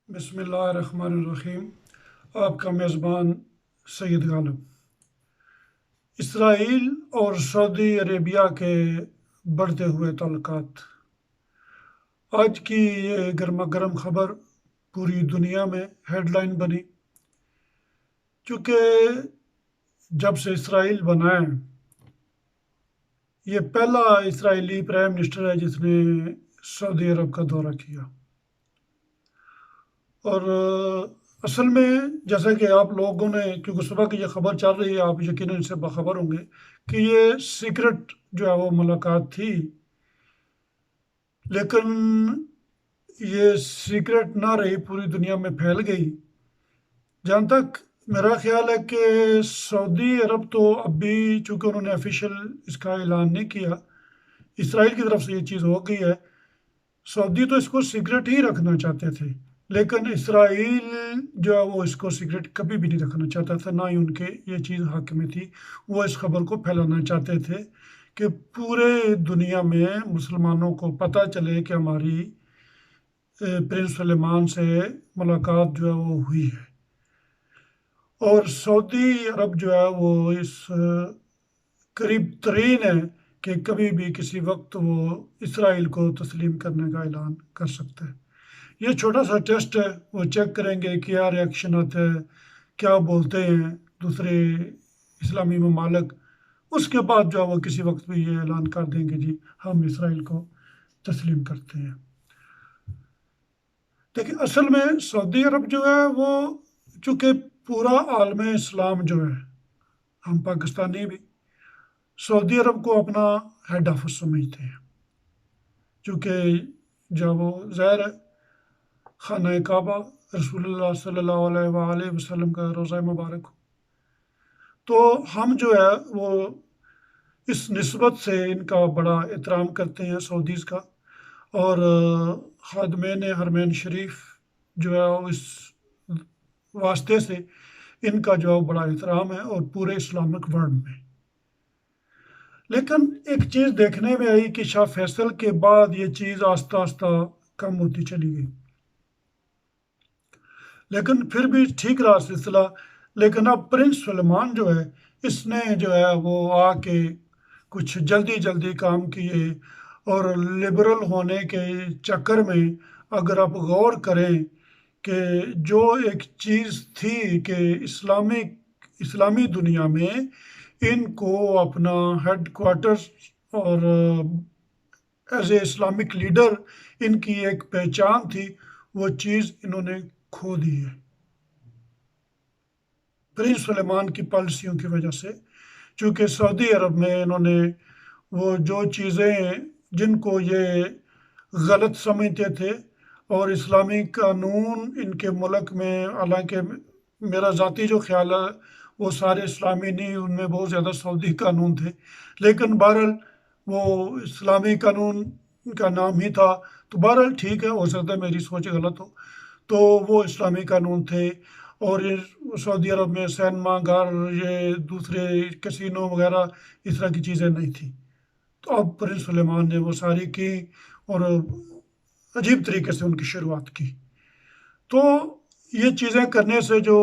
بسم اللہ الرحمن الرحیم۔ آپ کا میزبان سید غالب۔ اسرائیل اور سعودی عربیہ کے بڑھتے ہوئے تعلقات۔ آج کی یہ گرما گرم خبر پوری دنیا میں ہیڈ لائن بنی، چونکہ جب سے اسرائیل بنا ہے یہ پہلا اسرائیلی پرائم منسٹر ہے جس نے سعودی عرب کا دورہ کیا۔ اور اصل میں جیسا کہ آپ لوگوں نے، کیونکہ صبح کی یہ خبر چل رہی ہے، آپ یقیناً اس سے باخبر ہوں گے کہ یہ سیکرٹ جو ہے وہ ملاقات تھی، لیکن یہ سیکرٹ نہ رہی، پوری دنیا میں پھیل گئی۔ جہاں تک میرا خیال ہے کہ سعودی عرب تو اب بھی، چونکہ انہوں نے آفیشیل اس کا اعلان نہیں کیا، اسرائیل کی طرف سے یہ چیز ہو گئی ہے، سعودی تو اس کو سیکرٹ ہی رکھنا چاہتے تھے، لیکن اسرائیل جو ہے وہ اس کو سیکرٹ کبھی بھی نہیں رکھنا چاہتا تھا، نہ ہی ان کے یہ چیز حق میں تھی۔ وہ اس خبر کو پھیلانا چاہتے تھے کہ پورے دنیا میں مسلمانوں کو پتہ چلے کہ ہماری پرنس سلیمان سے ملاقات جو ہے وہ ہوئی ہے۔ اور سعودی عرب جو ہے وہ اس قریب ترین ہے کہ کبھی بھی کسی وقت وہ اسرائیل کو تسلیم کرنے کا اعلان کر سکتا ہے۔ یہ چھوٹا سا ٹیسٹ ہے، وہ چیک کریں گے کیا ریاکشن آتا ہے، کیا بولتے ہیں دوسرے اسلامی ممالک، اس کے بعد جو ہے وہ کسی وقت بھی یہ اعلان کر دیں گے جی ہم اسرائیل کو تسلیم کرتے ہیں۔ لیکن اصل میں سعودی عرب جو ہے وہ، چونکہ پورا عالم اسلام جو ہے، ہم پاکستانی بھی سعودی عرب کو اپنا ہیڈ آفس سمجھتے ہیں، چونکہ جب وہ ظاہر ہے خانہ کعبہ رسول اللہ صلی اللہ علیہ وآلہ وسلم کا روضہ مبارک ہو، تو ہم جو ہے وہ اس نسبت سے ان کا بڑا احترام کرتے ہیں سعودیز کا، اور خادمین حرمین شریف جو ہے اس واسطے سے ان کا جو ہے بڑا احترام ہے اور پورے اسلامک ورلڈ میں۔ لیکن ایک چیز دیکھنے میں آئی کہ شاہ فیصل کے بعد یہ چیز آہستہ آہستہ کم ہوتی چلی گئی، لیکن پھر بھی ٹھیک رہا سلسلہ۔ لیکن اب پرنس سلیمان جو ہے، اس نے جو ہے وہ آ کے کچھ جلدی جلدی کام کیے، اور لبرل ہونے کے چکر میں اگر آپ غور کریں کہ جو ایک چیز تھی کہ اسلامی دنیا میں ان کو اپنا ہیڈ کوارٹرز اور as a Islamic leader in کی ایک پہچان تھی، وہ چیز انہوں نے کھو دی ہے پرنس سلیمان کی پالیسیوں کی وجہ سے۔ چونکہ سعودی عرب میں انہوں نے وہ جو چیزیں جن کو یہ غلط سمجھتے تھے، اور اسلامی قانون ان کے ملک میں، حالانکہ میرا ذاتی جو خیال ہے وہ سارے اسلامی نہیں، ان میں بہت زیادہ سعودی قانون تھے، لیکن بہرحال وہ اسلامی قانون کا نام ہی تھا، تو بہرحال ٹھیک ہے، ہو سکتا ہے میری سوچ غلط ہو، تو وہ اسلامی قانون تھے۔ اور سعودی عرب میں سینما گھر، یہ دوسرے کسینو وغیرہ اس طرح کی چیزیں نہیں تھیں، تو اب پرنس سلیمان نے وہ ساری کی اور عجیب طریقے سے ان کی شروعات کی۔ تو یہ چیزیں کرنے سے جو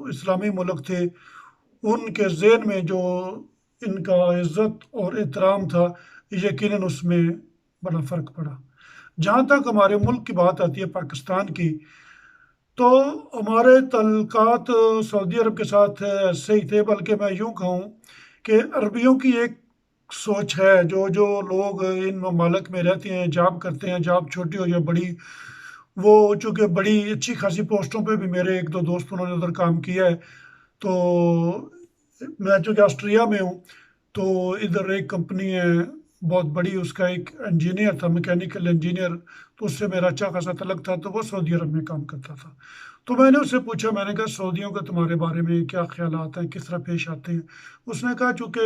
اسلامی ملک تھے ان کے ذہن میں جو ان کا عزت اور احترام تھا، یقیناً اس میں بڑا فرق پڑا۔ جہاں تک ہمارے ملک کی بات آتی ہے، پاکستان کی، تو ہمارے تعلقات سعودی عرب کے ساتھ ایسے ہی تھے، بلکہ میں یوں کہوں کہ عربیوں کی ایک سوچ ہے، جو لوگ ان ممالک میں رہتے ہیں، جاب کرتے ہیں، جاب چھوٹی ہو یا بڑی، وہ چونکہ بڑی اچھی خاصی پوسٹوں پہ بھی میرے ایک دو دوست انہوں نے ادھر کام کیا ہے، تو میں چونکہ آسٹریا میں ہوں، تو ادھر ایک کمپنی ہے بہت بڑی، اس کا ایک انجینئر تھا، میکینیکل انجینئر، تو اس سے میرا اچھا خاصا تعلق تھا، تو وہ سعودی عرب میں کام کرتا تھا۔ تو میں نے اس سے پوچھا، میں نے کہا سعودیوں کا تمہارے بارے میں کیا خیالات ہیں، کس طرح پیش آتے ہیں؟ اس نے کہا چونکہ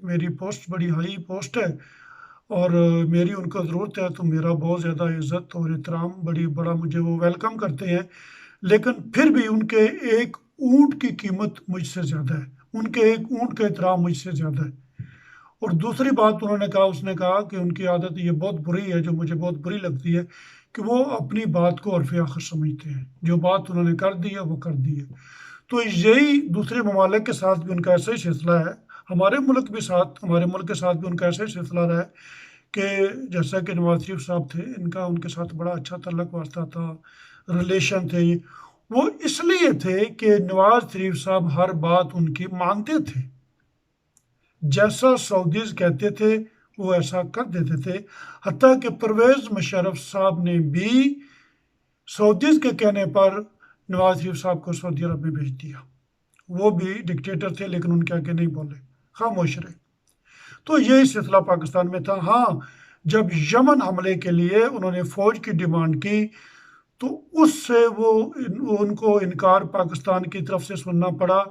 میری پوسٹ بڑی ہائی پوسٹ ہے اور میری ان کو ضرورت ہے، تو میرا بہت زیادہ عزت اور احترام، بڑا مجھے وہ ویلکم کرتے ہیں، لیکن پھر بھی ان کے ایک اونٹ کی قیمت مجھ سے زیادہ ہے، ان کے ایک اونٹ کا احترام مجھ سے زیادہ ہے۔ اور دوسری بات انہوں نے کہا، اس نے کہا کہ ان کی عادت یہ بہت بری ہے، جو مجھے بہت بری لگتی ہے، کہ وہ اپنی بات کو عرف آخر سمجھتے ہیں، جو بات انہوں نے کر دی ہے وہ کر دی ہے۔ تو یہی دوسرے ممالک کے ساتھ بھی ان کا ایسا ہی سلسلہ ہے، ہمارے ملک کے ساتھ بھی ان کا ایسا ہی سلسلہ رہا ہے کہ جیسا کہ نواز شریف صاحب تھے، ان کے ساتھ بڑا اچھا تعلق واسطہ تھا، ریلیشن تھے، وہ اس لیے تھے کہ نواز شریف صاحب ہر بات ان کی مانتے تھے، جیسا سعودیز کہتے تھے وہ ایسا کر دیتے تھے، حتیٰ کہ پرویز مشرف صاحب نے بھی سعودیز کے کہنے پر نواز شریف صاحب کو سعودی عرب میں بھیج دیا، وہ بھی ڈکٹیٹر تھے لیکن ان کے آگے نہیں بولے، خاموش رہے۔ تو یہی سلسلہ پاکستان میں تھا۔ ہاں، جب یمن حملے کے لیے انہوں نے فوج کی ڈیمانڈ کی تو اس سے ان کو انکار پاکستان کی طرف سے سننا پڑا،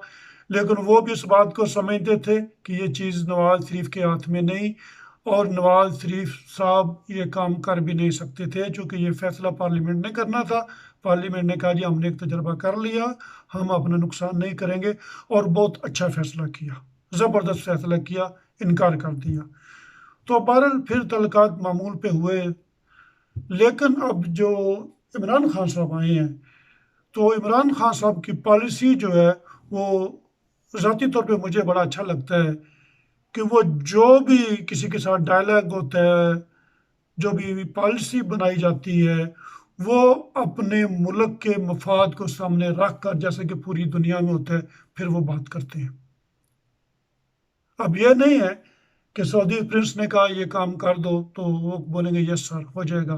لیکن وہ بھی اس بات کو سمجھتے تھے کہ یہ چیز نواز شریف کے ہاتھ میں نہیں، اور نواز شریف صاحب یہ کام کر بھی نہیں سکتے تھے چونکہ یہ فیصلہ پارلیمنٹ نے کرنا تھا۔ پارلیمنٹ نے کہا جی ہم نے ایک تجربہ کر لیا، ہم اپنا نقصان نہیں کریں گے، اور بہت اچھا فیصلہ کیا، زبردست فیصلہ کیا، انکار کر دیا۔ تو بہرحال پھر تعلقات معمول پہ ہوئے، لیکن اب جو عمران خان صاحب آئے ہیں تو عمران خان صاحب کی پالیسی جو ہے وہ ذاتی طور پہ مجھے بڑا اچھا لگتا ہے کہ وہ جو بھی کسی کے ساتھ ڈائلاگ ہوتا ہے، جو بھی پالیسی بنائی جاتی ہے، وہ اپنے ملک کے مفاد کو سامنے رکھ کر، جیسے کہ پوری دنیا میں ہوتا ہے، پھر وہ بات کرتے ہیں۔ اب یہ نہیں ہے کہ سعودی پرنس نے کہا یہ کام کر دو تو وہ بولیں گے یس سر ہو جائے گا،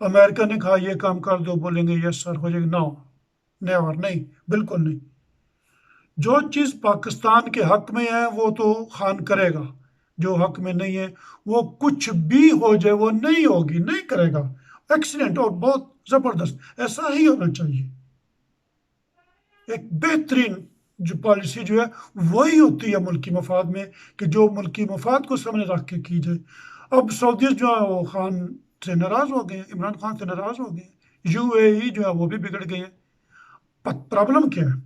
امریکہ نے کہا یہ کام کر دو بولیں گے یس سر ہو جائے گا، نو نیور، نہیں، بالکل نہیں۔ جو چیز پاکستان کے حق میں ہے وہ تو خان کرے گا، جو حق میں نہیں ہے وہ کچھ بھی ہو جائے وہ نہیں ہوگی، نہیں کرے گا، ایکسیلنٹ اور بہت زبردست، ایسا ہی ہونا چاہیے۔ ایک بہترین جو پالیسی جو ہے وہی ہوتی ہے ملکی مفاد میں، کہ جو ملکی مفاد کو سامنے رکھ کے کی جائے۔ اب سعودی جو ہے وہ خان سے ناراض ہو گئے ہیں، عمران خان سے ناراض ہو گئے ہیں، یو اے ای جو ہے وہ بھی بگڑ گئے ہیں۔ پرابلم کیا ہے؟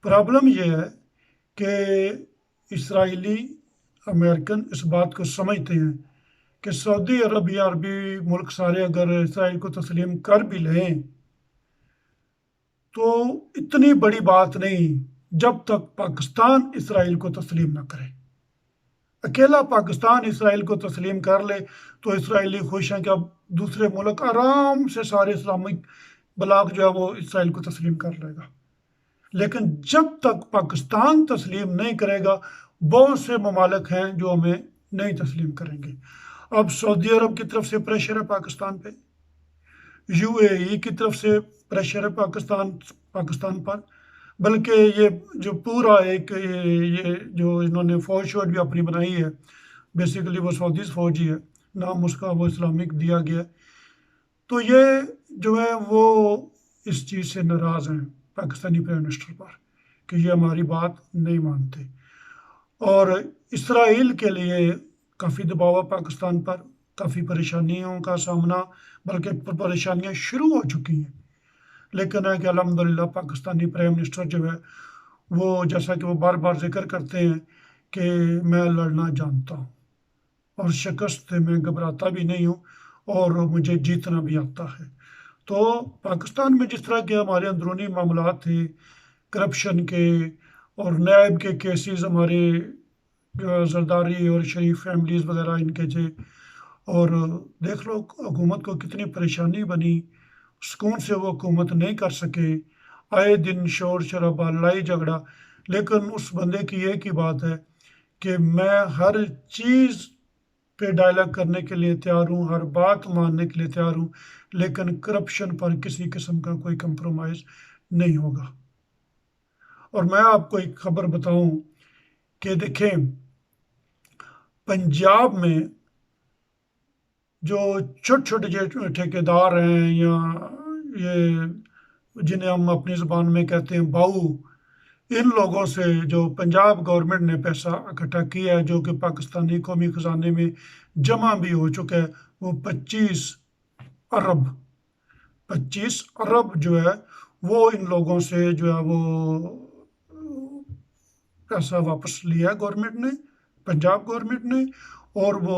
پرابلم یہ ہے کہ اسرائیلی امریکن اس بات کو سمجھتے ہیں کہ سعودی عرب یا عربی ملک سارے اگر اسرائیل کو تسلیم کر بھی لیں تو اتنی بڑی بات نہیں جب تک پاکستان اسرائیل کو تسلیم نہ کرے۔ اکیلا پاکستان اسرائیل کو تسلیم کر لے تو اسرائیلی خوش ہیں کہ اب دوسرے ملک آرام سے سارے اسلامک بلاک جو ہے وہ اسرائیل کو تسلیم کر لے گا، لیکن جب تک پاکستان تسلیم نہیں کرے گا بہت سے ممالک ہیں جو ہمیں نہیں تسلیم کریں گے۔ اب سعودی عرب کی طرف سے پریشر ہے پاکستان پہ، یو اے ای کی طرف سے پریشر ہے پاکستان پر، بلکہ یہ جو پورا ایک یہ جو انہوں نے فوج بھی اپنی بنائی ہے، بیسیکلی وہ سعودیز فوج ہی ہے، نام اس کا وہ اسلامک دیا گیا، تو یہ جو ہے وہ اس چیز سے ناراض ہیں پاکستانی پرائم منسٹر پر کہ یہ ہماری بات نہیں مانتے، اور اسرائیل کے لیے کافی دباؤ ہے پاکستان پر، کافی پریشانیوں کا سامنا، بلکہ پریشانیاں شروع ہو چکی ہیں، لیکن ہے کہ الحمدللہ پاکستانی پرائم منسٹر جو ہے وہ جیسا کہ وہ بار بار ذکر کرتے ہیں کہ میں لڑنا جانتا ہوں اور شکست سے میں گھبراتا بھی نہیں ہوں اور مجھے جیتنا بھی آتا ہے۔ تو پاکستان میں جس طرح کے ہمارے اندرونی معاملات تھے کرپشن کے اور نیب کے کیسز ہمارے جو زرداری اور شریف فیملیز وغیرہ ان کے تھے، اور دیکھ لو حکومت کو کتنی پریشانی بنی، سکون سے وہ حکومت نہیں کر سکے، آئے دن شور شرابہ لڑائی جھگڑا، لیکن اس بندے کی ایک ہی بات ہے کہ میں ہر چیز پہ ڈائلاگ کرنے کے لیے تیار ہوں، ہر بات ماننے کے لیے تیار ہوں، لیکن کرپشن پر کسی قسم کا کوئی کمپرومائز نہیں ہوگا۔ اور میں آپ کو ایک خبر بتاؤں کہ دیکھیں پنجاب میں جو چھوٹے چھوٹے ٹھیکیدار ہیں یا یہ جنہیں ہم اپنی زبان میں کہتے ہیں باؤ، ان لوگوں سے جو پنجاب گورنمنٹ نے پیسہ اکٹھا کیا ہے جو کہ پاکستانی قومی خزانے میں جمع بھی ہو چکا ہے، وہ 25 ارب جو ہے وہ ان لوگوں سے جو ہے وہ پیسہ واپس لیا ہے گورنمنٹ نے، پنجاب گورنمنٹ نے، اور وہ